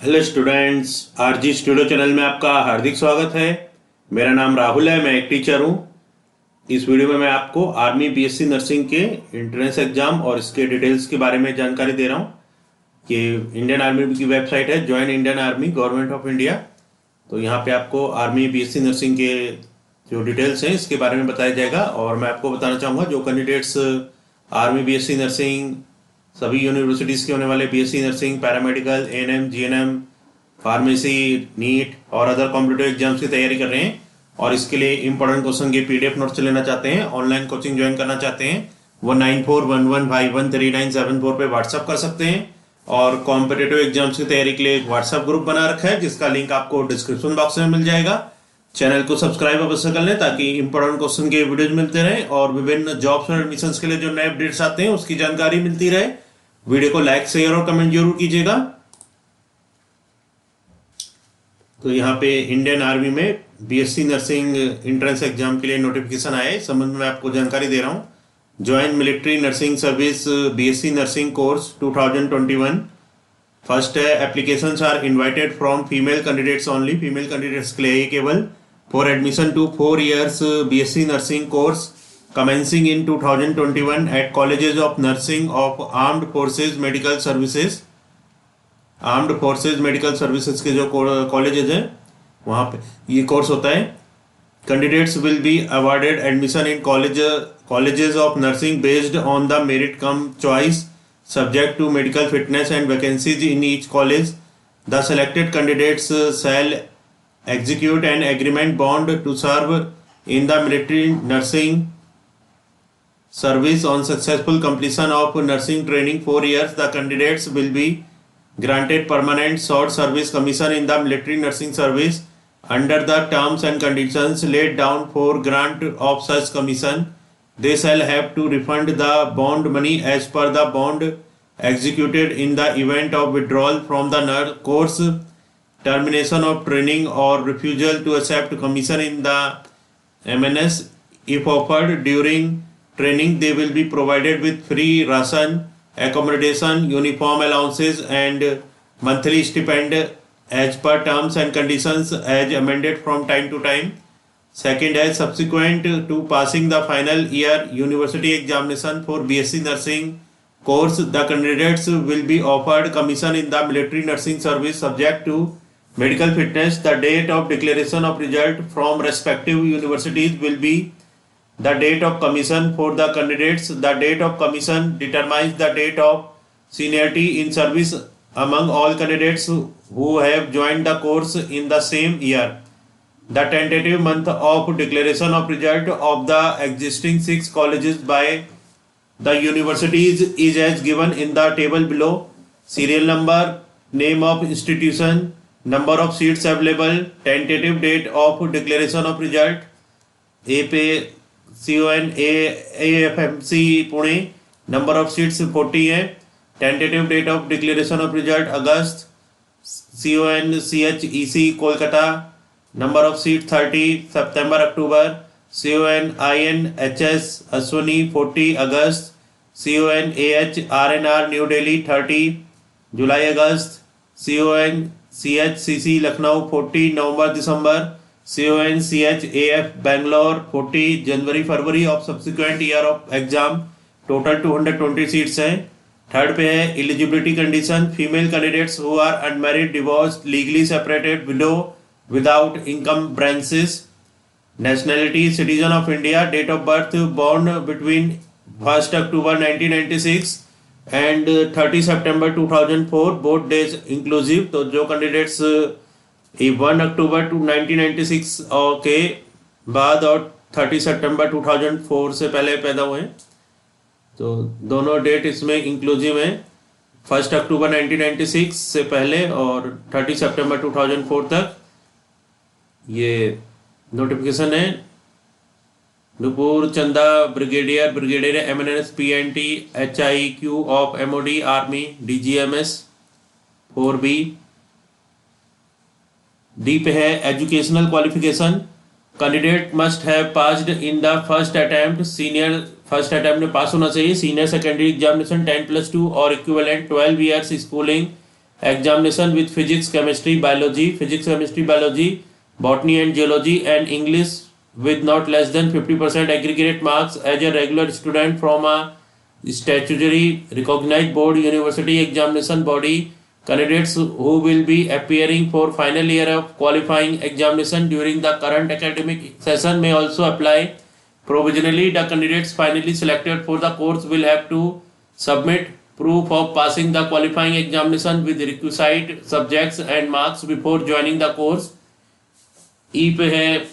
Hello students, RG studio channel में आपका हार्दिक स्वागत है। मेरा नाम राहुल है, मैं एक टीचर हूँ। इस वीडियो में मैं आपको आर्मी बीएससी नर्सिंग के एंट्रेंस एग्जाम और इसके डिटेल्स के बारे में जानकारी दे रहा हूँ। कि इंडियन आर्मी की वेबसाइट है join Indian army government of India. तो यहाँ पे आपको आर्मी बीएससी नर्सिंग के जो डिटेल्स हैं इसके बारे में बताया जाएगा। और मैं आपको बताना चाहूँगा जो कैंडिडेट्स आर्मी बीएससी नर्सिंग, सभी यूनिवर्सिटीज़ के होने वाले BSc nursing, paramedical, ANM, GNM, pharmacy, NEET और अदर कॉम्पिटिटिव एग्जाम्स की तैयारी कर रहे हैं और इसके लिए इंपॉर्टेंट क्वेश्चन के पीडीएफ नोट्स लेना चाहते हैं, ऑनलाइन कोचिंग ज्वाइन करना चाहते हैं, वो 9411513974 पे व्हाट्सअप कर सकते हैं। और कॉम्पिटिटिव एग्जाम्स की तैयारी के लिए एक व्हाट्सएप ग्रुप बना रखा है जिसका लिंक आपको डिस्क्रिप्शन बॉक्स में मिल जाएगा। चैनल को सब्सक्राइब अवश्य कर लें ताकि इंपॉर्टेंट क्वेश्चन के वीडियोज मिलते रहें और विभिन्न जॉब्स और एडमिशंस के लिए जो नए अपडेट्स आते हैं उसकी जानकारी मिलती रहे। वीडियो को लाइक, शेयर और कमेंट जरूर कीजिएगा। तो यहाँ पे इंडियन आर्मी में बीएससी नर्सिंग एंट्रेंस एग्जाम के लिए नोटिफिकेशन आया है, इस संबंध में आपको जानकारी दे रहा हूँ। Join military nursing service BSc nursing course 2021। First है, applications are invited from female candidates only, female candidates के लिए केवल, for admission to 4 years BSc nursing course commencing in 2021 at colleges of nursing of armed forces medical services। Armed forces medical services के जो colleges हैं वहाँ पे ये course होता है। Candidates will be awarded admission in colleges of nursing based on the merit cum choice subject to medical fitness and vacancies in each college. The selected candidates shall execute an agreement bond to serve in the military nursing service on successful completion of nursing training 4 years. The candidates will be granted permanent short service commission in the military nursing service under the terms and conditions laid down for grant of such commission. They shall have to refund the bond money as per the bond executed in the event of withdrawal from the course, termination of training or refusal to accept commission in the MNS. If offered during training, they will be provided with free ration, accommodation, uniform allowances and monthly stipend as per terms and conditions as amended from time to time. Second is, subsequent to passing the final year university examination for BSc nursing course, the candidates will be offered commission in the military nursing service subject to medical fitness. The date of declaration of result from respective universities will be the date of commission for the candidates. The date of commission determines the date of seniority in service among all candidates who have joined the course in the same year. The tentative month of declaration of result of the existing 6 colleges by the universities is as given in the table below. Serial number, name of institution, number of seats available, tentative date of declaration of result। A पे CON AFMC Pune, number of seats 40 है। Tentative date of declaration of result अगस्त। CON CHEC Kolkata, number of seat 30 सितंबर अक्टूबर। CON INHS Ashwini 40 अगस्त। CON AH RNR New Delhi 30 जुलाई अगस्त। CON CHCC Lucknow 40 नवंबर दिसंबर। CON CHAF बैंगलोर 40 जनवरी फरवरी of subsequent year of exam. Total 220 seats हैं। थर्ड पे है, eligibility condition, female candidates who are unmarried, divorced, legally separated, widow without income branches. Nationality citizen of India. Date of birth born between 1 October 1996 and 30 September 2004, both days inclusive. तो जो candidates 1 October 1996 के बाद और 30 September 2004 से पहले पैदा हुए हैं तो दोनों डेट इसमें इंक्लूसिव हैं। 1 October 1996 से पहले और 30 September 2004 तक ये नोटिफिकेशन है। नुपुर चंदा brigadier MNS PNT HIQ of MOD army DGMS 4B। D पे है, educational qualification, candidate must have passed in the first attempt, senior first attempt में पास होना चाहिए। सीनियर सेकेंडरी एग्जामिनेशन 10+2 और equivalent 12 years schooling examination with physics, chemistry, biology, botany and geology, and English with not less than 50% aggregate marks as a regular student from a statutory recognized board university examination body. Candidates who will be appearing for final year of qualifying examination during the current academic session may also apply. Provisionally, the candidates finally selected for the course will have to submit proof of passing the qualifying examination with requisite subjects and marks before joining the course. ई पे है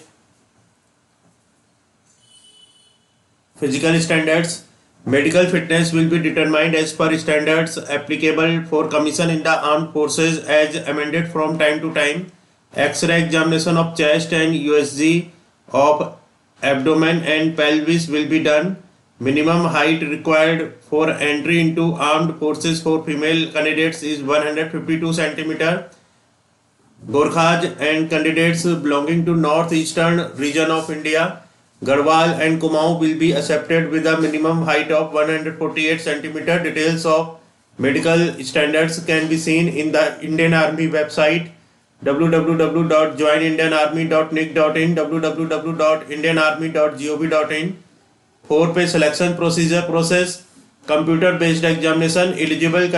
physical standards. Medical fitness will be determined as per standards applicable for commission in the armed forces as amended from time to time. X-ray examination of chest and USG of abdomen and pelvis will be done. Minimum height required for entry into armed forces for female candidates is 152 centimeter. Gorkhas and candidates belonging to northeastern region of India, Garhwal and Kumaon will be accepted with a minimum height of 148 centimeter. Details of medical standards can be seen in the Indian Army website www.joinindianarmy.nic.in, www.indianarmy.gov.in. 4 पे selection process, computer based examination. Eligible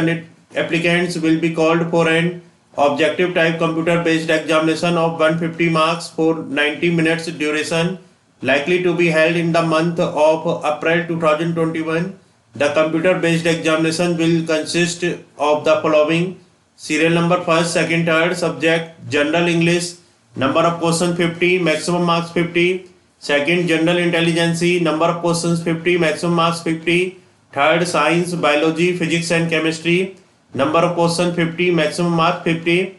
applicants will be called for an objective type computer based examination of 150 marks for 90 minutes duration, likely to be held in the month of April 2021. The computer based examination will consist of the following: serial number first, second, third, subject general English, number of questions 50, maximum marks 50. Second, general intelligence, number of questions 50, maximum marks 50. Third, science, biology, physics and chemistry, number of questions 50, maximum mark 50.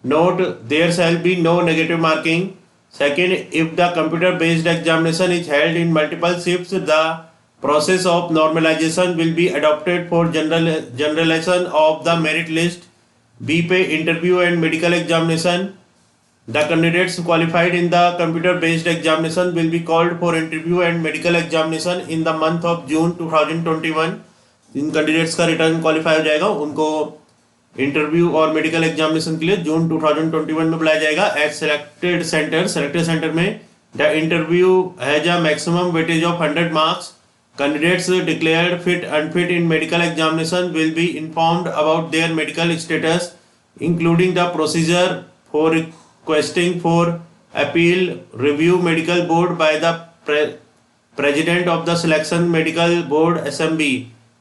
Note, there shall be no negative marking. Second, if the computer based examination is held in multiple shifts, the process of normalization will be adopted for generalization of the merit list. B पे interview and medical examination. The candidates qualified in the computer based examination will be called for interview and medical examination in the month of June 2021. In candidates का return qualify हो जाएगा, उनको interview और medical examination के लिए जून 2021 में बुलाया जाएगा एट सेलेक्टेड सेंटर में. The interview has a maximum weightage of 100 marks. Candidates declared fit unfit in medical examination will be informed about their medical status including the procedure for requesting for appeal review medical board by the president of the selection medical board SMB.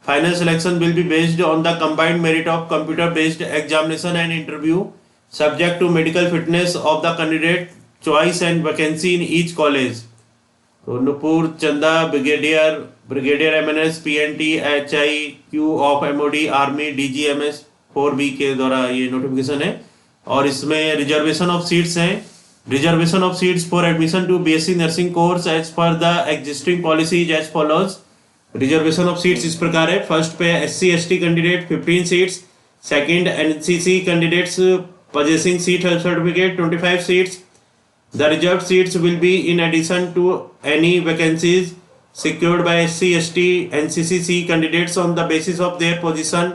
Final selection will be based on the combined merit of computer based examination and interview, subject to medical fitness of the candidate choice and vacancy in each college. So Nupur Chanda, brigadier MNS PNT HIQ of MOD Army DGMS 4B के द्वारा ये notification है. और इसमें reservation of seats हैं. Reservation of seats for admission to BSc nursing course as per the existing policy is as follows. Reservation of seats इस प्रकार है. फर्स्ट पे SC ST candidate 15 seats. Second NCC candidates possessing seat health certificate 25 seats. The reserved seats will be in addition to any vacancies secured by SC ST NCC candidates on the basis of their position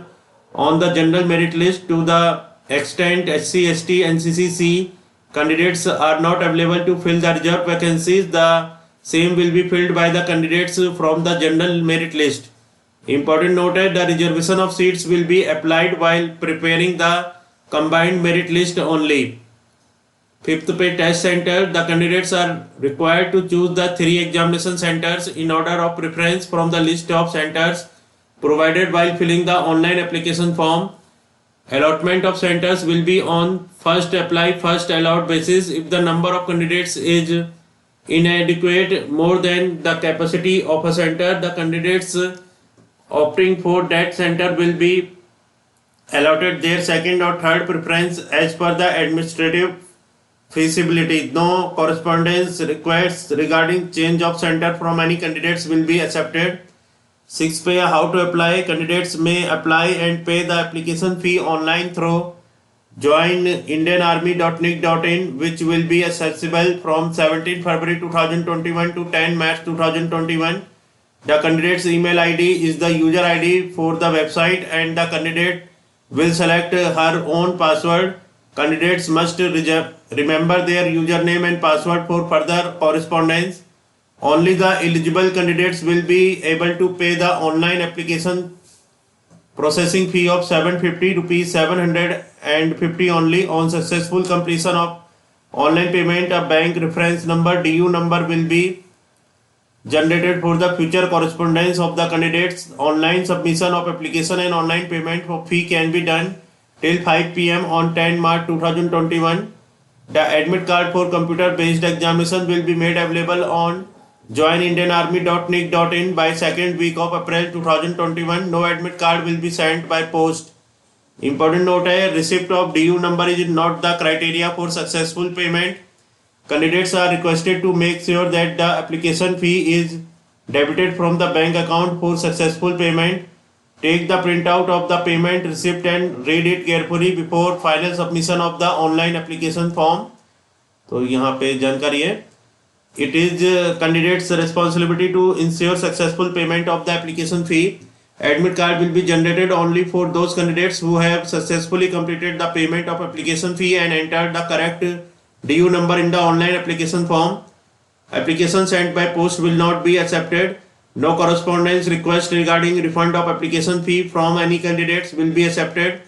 on the general merit list. To the extent SC ST NCC candidates are not available to fill the reserved vacancies, the same will be filled by the candidates from the general merit list. Important note है, the reservation of seats will be applied while preparing the combined merit list only. Fifth पे test center. The candidates are required to choose the 3 examination centers in order of preference from the list of centers provided while filling the online application form. Allotment of centers will be on first apply first allowed basis. If the number of candidates is inadequate more than the capacity of a center, the candidates opting for that center will be allotted their second or third preference as per the administrative feasibility. No correspondence requests regarding change of center from any candidates will be accepted. 6 पे how to apply. Candidates may apply and pay the application fee online through joinindianarmy.nic.in, which will be accessible from 17 February 2021 to 10 March 2021. The candidate's email ID is the user ID for the website and the candidate will select her own password. Candidates must remember their username and password for further correspondence. Only the eligible candidates will be able to pay the online application processing fee of 750 rupees, 750 only on successful completion of online payment. A bank reference number DU number will be generated for the future correspondence of the candidates. Online submission of application and online payment for fee can be done till 5 p.m. on 10 March 2021. The admit card for computer based examination will be made available on joinindianarmy.nic.in by second week of April 2021. No admit card will be sent by post. Important note है, receipt of DU number is not the criteria for successful payment. Candidates are requested to make sure that the application fee is debited from the bank account for successful payment. Take the printout of the payment receipt and read it carefully before final submission of the online application form. तो यहाँ पे जानकारी है. It is candidates' responsibility to ensure successful payment of the application fee. Admit card will be generated only for those candidates who have successfully completed the payment of application fee and entered the correct DU number in the online application form. Application sent by post will not be accepted. No correspondence request regarding refund of application fee from any candidates will be accepted.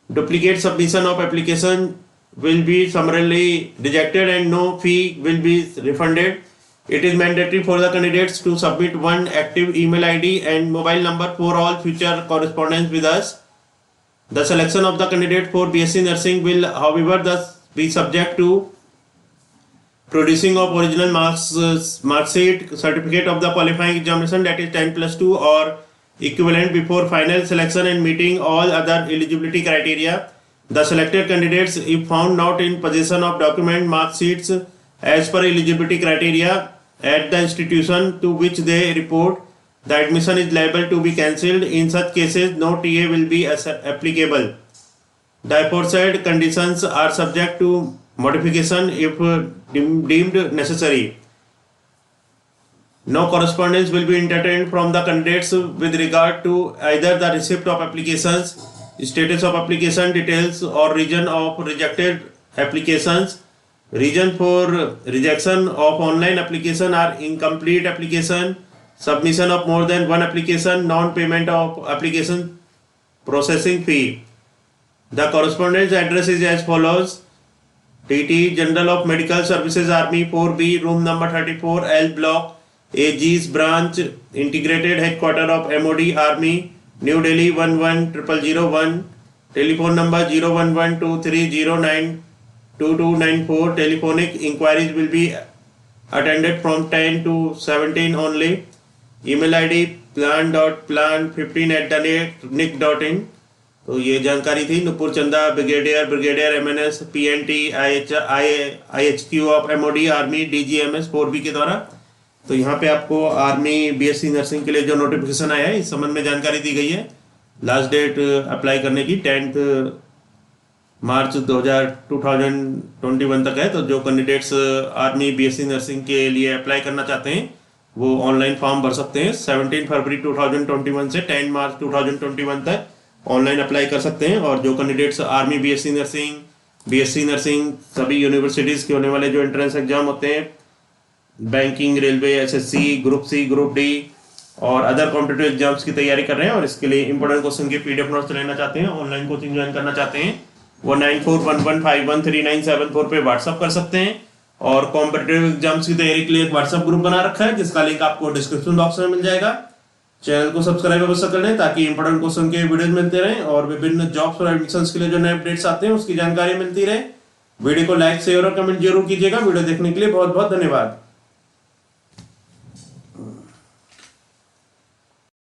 Duplicate submission of application will be summarily rejected and no fee will be refunded. It is mandatory for the candidates to submit one active email ID and mobile number for all future correspondence with us. The selection of the candidate for BSc Nursing will, however, thus be subject to producing of original mark sheet, certificate of the qualifying examination, that is 10+2 or equivalent, before final selection and meeting all other eligibility criteria. The selected candidates, if found not in possession of document mark sheets as per eligibility criteria at the institution to which they report, the admission is liable to be cancelled. In such cases, no TA will be applicable. The aforesaid conditions are subject to modification if deemed necessary. No correspondence will be entertained from the candidates with regard to either the receipt of applications, status of application details, or reason of rejected applications. Reason for rejection of online application are incomplete application, submission of more than one application, non-payment of application processing fee. The correspondence address is as follows: TT General of Medical Services Army 4B, room number 34, L Block, AG's branch, Integrated Headquarter of MOD Army, New Delhi 110001. Telephone number 01123092294. Telephonic inquiries will be attended from 10 to 17 only. Email ID plan.plan15@nic.in. तो ये जानकारी थी नुपुर चंदा, brigadier MNS PNT IHQ of MOD army DGMS 4B के द्वारा. तो यहाँ पे आपको आर्मी BSc नर्सिंग के लिए जो नोटिफिकेशन आया है इस संबंध में जानकारी दी गई है. लास्ट डेट अप्लाई करने की 10 मार्च 2021 तक है. तो जो कैंडिडेट्स आर्मी BSc नर्सिंग के लिए अप्लाई करना चाहते हैं वो ऑनलाइन फॉर्म भर सकते हैं. 17 फरवरी 2021 से 10 मार्च 2021 तक ऑनलाइन अप्लाई कर सकते हैं. और जो कैंडिडेट्स आर्मी BSc नर्सिंग सभी यूनिवर्सिटीज़ के होने वाले जो एंट्रेंस एग्जाम होते हैं, banking, railway, SSC, group C, group D और अदर कॉम्पिटिटिव एग्जाम्स की तैयारी कर रहे हैं और इसके लिए इंपॉर्टेंट क्वेश्चन के PDF नोट्स लेना चाहते हैं, ऑनलाइन कोचिंग ज्वाइन करना चाहते हैं, वो 9411513974 पे व्हाट्सअप कर सकते हैं. और कॉम्पिटिटिव एग्जाम्स की तैयारी के लिए एक व्हाट्सअप ग्रुप बना रखा है जिसका लिंक आपको डिस्क्रिप्शन बॉक्स में मिल जाएगा. चैनल को सब्सक्राइब अवश्य कर लें ताकि इंपॉर्टेंट क्वेश्चन के वीडियोस मिलते रहें और विभिन्न जॉब्स और एडमिशंस के लिए जो नए अपडेट्स आते हैं उसकी जानकारी मिलती रहे. वीडियो को लाइक, शेयर और कमेंट जरूर कीजिएगा. वीडियो देखने के लिए बहुत बहुत धन्यवाद.